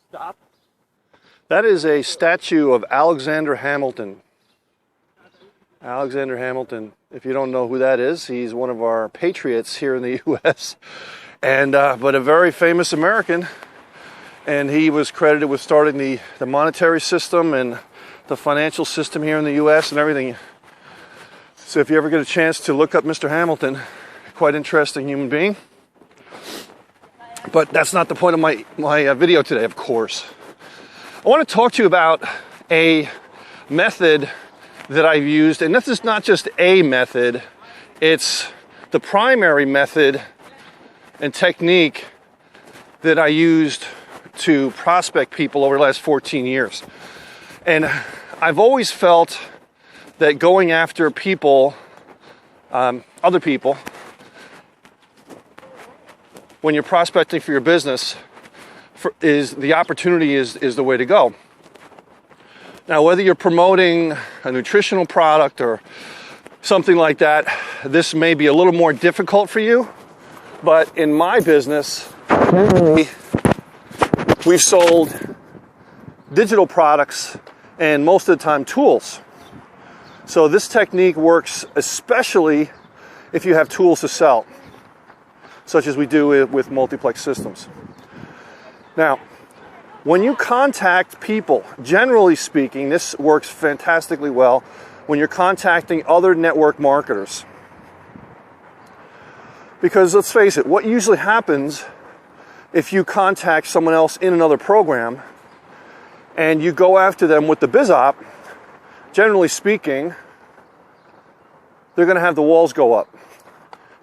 Stop. That is a statue of Alexander Hamilton. Alexander Hamilton, if you don't know who that is, he's one of our patriots here in the U.S. and but a very famous American. And he was credited with starting the monetary system and the financial system here in the U.S. and everything. So if you ever get a chance to look up Mr. Hamilton, quite interesting human being. But that's not the point of my video today, of course. I want to talk to you about a method that I've used, and this is not just a method, it's the primary method and technique that I used to prospect people over the last 14 years. And I've always felt that going after people, other people, when you're prospecting for your business, is the way to go. Now, whether you're promoting a nutritional product or something like that, this may be a little more difficult for you. But in my business, we've sold digital products and most of the time tools. So this technique works especially if you have tools to sell, such as we do with multiplex systems. Now, when you contact people, generally speaking, this works fantastically well when you're contacting other network marketers. Because let's face it, what usually happens if you contact someone else in another program and you go after them with the BizOp, generally speaking, they're going to have the walls go up.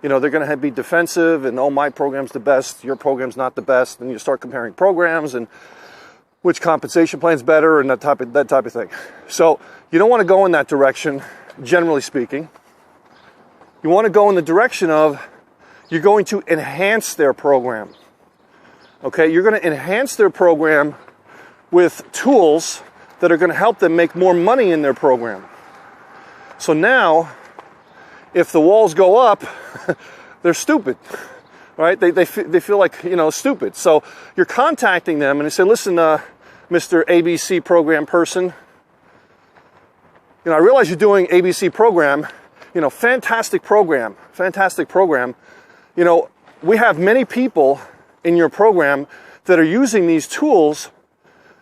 You know, they're going to be defensive and, oh, my program's the best, your program's not the best, and you start comparing programs and which compensation plan's better and that type of thing. So you don't want to go in that direction, generally speaking. You want to go in the direction of you're going to enhance their program. Okay, you're going to enhance their program with tools that are going to help them make more money in their program. So now, if the walls go up, they're stupid, right? They feel like, stupid. So you're contacting them and they say, listen, Mr. ABC program person, I realize you're doing ABC program, fantastic program. We have many people in your program that are using these tools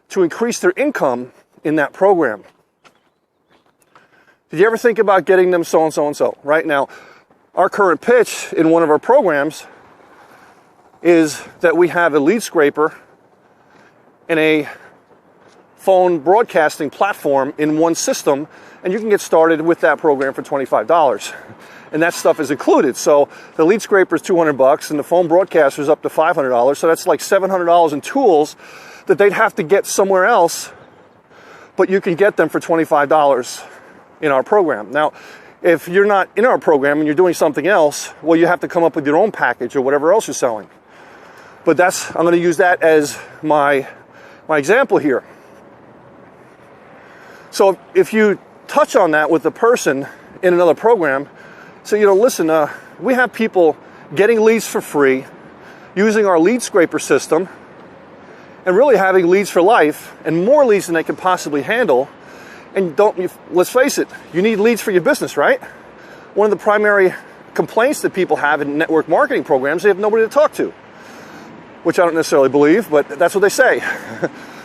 to increase their income in that program. Did you ever think about getting them so and so and so? Right now, our current pitch in one of our programs is that we have a lead scraper and a phone broadcasting platform in one system, and you can get started with that program for $25. And that stuff is included. So the lead scraper is $200 and the phone broadcaster is up to $500. So that's like $700 in tools that they'd have to get somewhere else, but you can get them for $25 in our program. Now, if you're not in our program and you're doing something else, well, you have to come up with your own package or whatever else you're selling. But I'm going to use that as my example here. So if you touch on that with a person in another program, so, listen, we have people getting leads for free, using our lead scraper system, and really having leads for life, and more leads than they can possibly handle. And let's face it, you need leads for your business, right? One of the primary complaints that people have in network marketing programs, they have nobody to talk to, which I don't necessarily believe, but that's what they say.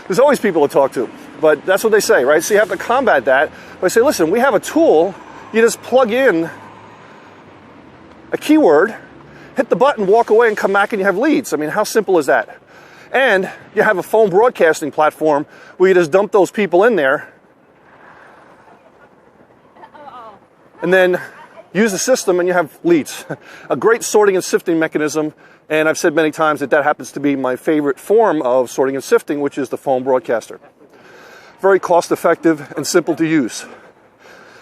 There's always people to talk to, but that's what they say, right? So you have to combat that by saying, listen, we have a tool, you just plug in a keyword, hit the button, walk away, and come back and you have leads. I mean, how simple is that? And you have a phone broadcasting platform where you just dump those people in there and then use the system and you have leads. A great sorting and sifting mechanism, and I've said many times that happens to be my favorite form of sorting and sifting, which is the phone broadcaster. Very cost effective and simple to use.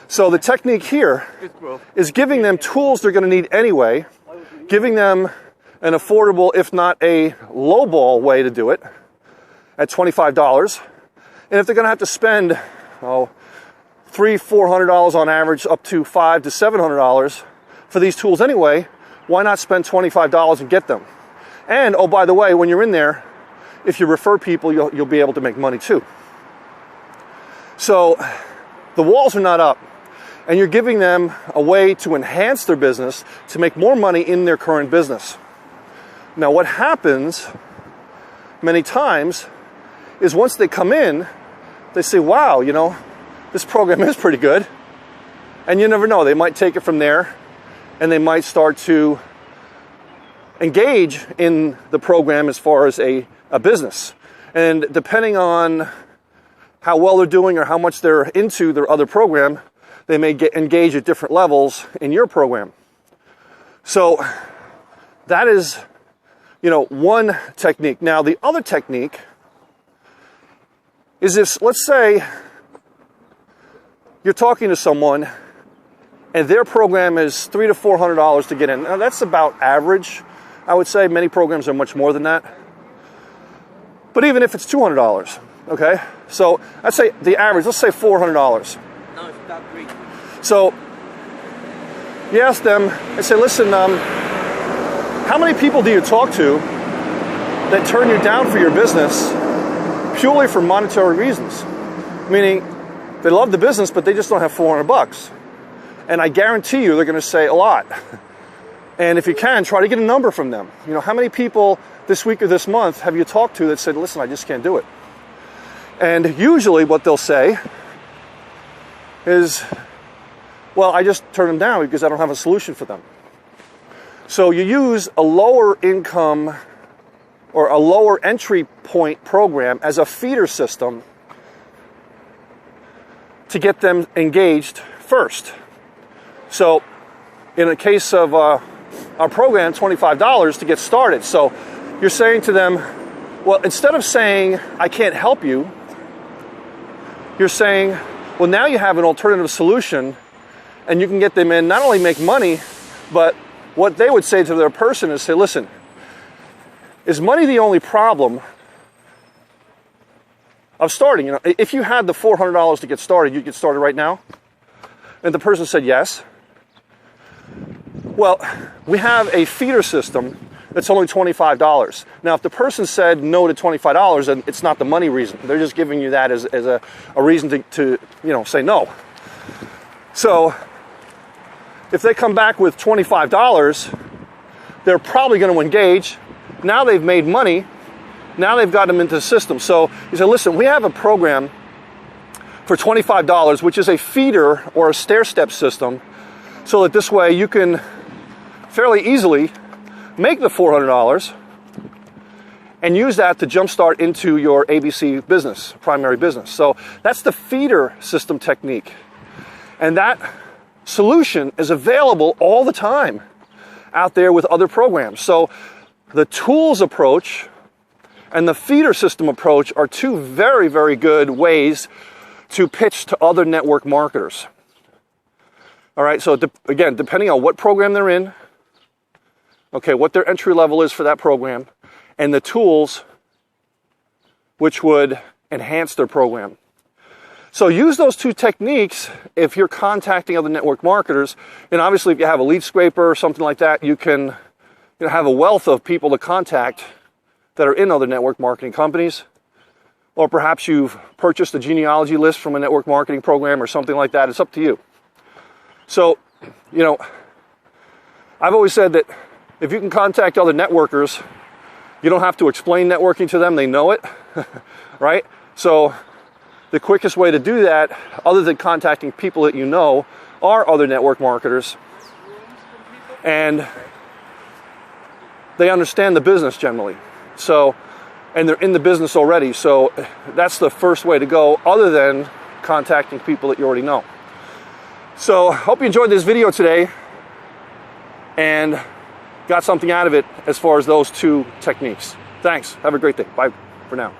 So the technique here is giving them tools they're going to need anyway, giving them an affordable, if not a lowball way to do it at $25. And if they're going to have to spend $300-400 on average, up to $500 to $700 for these tools anyway, why not spend $25 and get them? And, oh, by the way, when you're in there, if you refer people, you'll be able to make money too. So the walls are not up, and you're giving them a way to enhance their business, to make more money in their current business. Now, what happens many times is once they come in, they say, wow, you know, this program is pretty good. And you never know, they might take it from there, and they might start to engage in the program as far as a business. And depending on how well they're doing or how much they're into their other program, they may get engaged at different levels in your program. So that is, you know, one technique. Now, the other technique is if, let's say, you're talking to someone and their program is $300 to $400 to get in. Now, that's about average. I would say many programs are much more than that. But even if it's $200, okay? So I'd say the average, let's say $400. No, it's about $3. So you ask them and say, listen, how many people do you talk to that turn you down for your business purely for monetary reasons? Meaning they love the business, but they just don't have $400. And I guarantee you they're going to say a lot. And if you can, try to get a number from them. You know, how many people this week or this month have you talked to that said, listen, I just can't do it? And usually what they'll say is, well, I just turn them down because I don't have a solution for them. So you use a lower income or a lower entry point program as a feeder system to get them engaged first. So in the case of our program, $25 to get started. So you're saying to them, well, instead of saying, I can't help you, you're saying, well, now you have an alternative solution and you can get them in, not only make money, but what they would say to their person is say, listen, is money the only problem of starting? You know, if you had the $400 to get started, you'd get started right now? And the person said yes. Well, we have a feeder system that's only $25. Now, if the person said no to $25, then it's not the money reason. They're just giving you that as a reason to you know, say no. So if they come back with $25, they're probably going to engage. Now they've made money. Now they've got them into the system. So you say, listen, we have a program for $25, which is a feeder or a stair-step system, so that this way you can fairly easily make the $400 and use that to jumpstart into your ABC business, primary business. So that's the feeder system technique. And that solution is available all the time out there with other programs. So the tools approach and the feeder system approach are two very, very good ways to pitch to other network marketers. All right, so again, depending on what program they're in, okay, what their entry level is for that program, and the tools which would enhance their program. So use those two techniques if you're contacting other network marketers. And obviously, if you have a lead scraper or something like that, you can have a wealth of people to contact that are in other network marketing companies. Or perhaps you've purchased a genealogy list from a network marketing program or something like that. It's up to you. So, you know, I've always said that if you can contact other networkers, you don't have to explain networking to them. They know it, right? So the quickest way to do that, other than contacting people that you know, are other network marketers. And they understand the business generally. So, and they're in the business already. So that's the first way to go, other than contacting people that you already know. So hope you enjoyed this video today and got something out of it as far as those two techniques. Thanks. Have a great day. Bye for now.